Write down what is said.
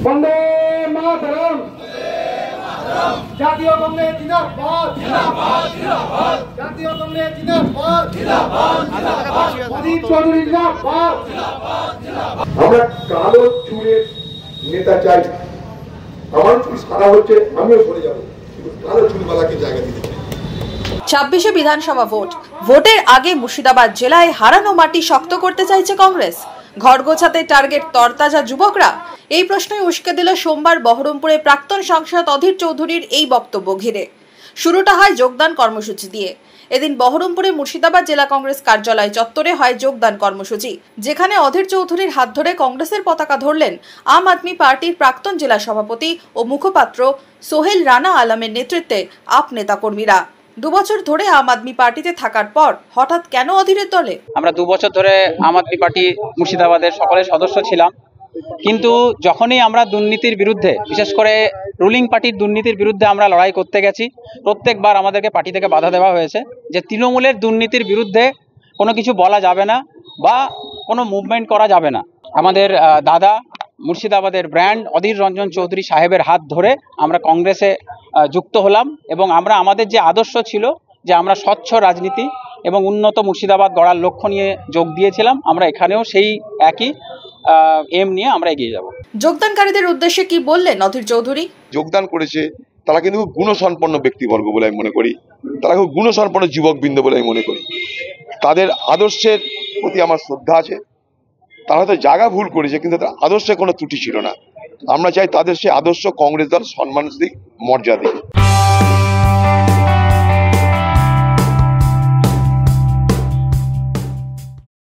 বন্দে মাতরম। জাতীয় কংগ্রেস জিন্দাবাদ। জাতীয় কংগ্রেস জিন্দাবাদ। অজিত চৌধুরী জিন্দাবাদ। আমরা কালো চুলের নেতা চাই। আমার চুল সাদা হচ্ছে, আমিও সরে যাবো, কিন্তু কালো চুলওয়ালাকে জায়গা দিতে চাই। 26শে বিধানসভা ভোটের আগে মুর্শিদাবাদ জেলায় হারানো মাটি শক্ত করতে চাইছে কংগ্রেস। ঘর গোছাতে টার্গেট তরতাজা যুবকরা, এই প্রশ্নই উস্কে দিল সোমবার বহরমপুরে প্রাক্তন সাংসদ অধীর চৌধুরীর এই বক্তব্য ঘিরে। শুরুটা হয় যোগদান কর্মসূচি দিয়ে। এদিন বহরমপুরে মুর্শিদাবাদ জেলা কংগ্রেস কার্যালয় চত্বরে হয় যোগদান কর্মসূচি, যেখানে অধীর চৌধুরীর হাত ধরে কংগ্রেসের পতাকা ধরলেন আম আদমি পার্টির প্রাক্তন জেলা সভাপতি ও মুখপাত্র সোহেল রানা আলমের নেতৃত্বে আপ নেতাকর্মীরা। 2 বছর ধরে আম আদমি পার্টিতে থাকার পর হঠাৎ কেন অধীরের দলে? আমরা 2 বছর ধরে আম আদমি পার্টি মুর্শিদাবাদের সকলের সদস্য ছিলাম, কিন্তু যখনই আমরা দুর্নীতির বিরুদ্ধে, বিশেষ করে রুলিং পার্টির দুর্নীতির বিরুদ্ধে আমরা লড়াই করতে গেছি, প্রত্যেকবার আমাদেরকে পার্টি থেকে বাধা দেওয়া হয়েছে যে তৃণমূলের দুর্নীতির বিরুদ্ধে কোনো কিছু বলা যাবে না বা কোনো মুভমেন্ট করা যাবে না। আমাদের দাদা মুর্শিদাবাদের ব্র্যান্ড অধীর রঞ্জন চৌধুরী সাহেবের হাত ধরে আমরা কংগ্রেসে যুক্ত হলাম এবং আমরা আমাদের যে আদর্শ ছিল যে আমরা স্বচ্ছ রাজনীতি এবং উন্নত মুর্শিদাবাদ গড়ার লক্ষ্য নিয়ে যোগ দিয়েছিলাম, আমরা এখানেও সেই একই এম নিয়ে আমরা এগিয়ে যাব। যোগদানকারীদের উদ্দেশ্যে কি বললেন অধীর চৌধুরী? যোগদান করেছে তারা কিন্তু গুণসম্পন্ন ব্যক্তিবর্গ বলে আমি মনে করি, তারা খুব গুণসম্পন্ন যুবকবৃন্দ বলে আমি মনে করি। তাদের আদর্শের প্রতি আমার শ্রদ্ধা আছে। তারা হয়তো জায়গা ভুল করেছে, কিন্তু তাদের আদর্শে কোনো ত্রুটি ছিল না। আমরা চাই তাদের সেই আদর্শ কংগ্রেস দল সম্মান দিক, মর্যাদা দিক।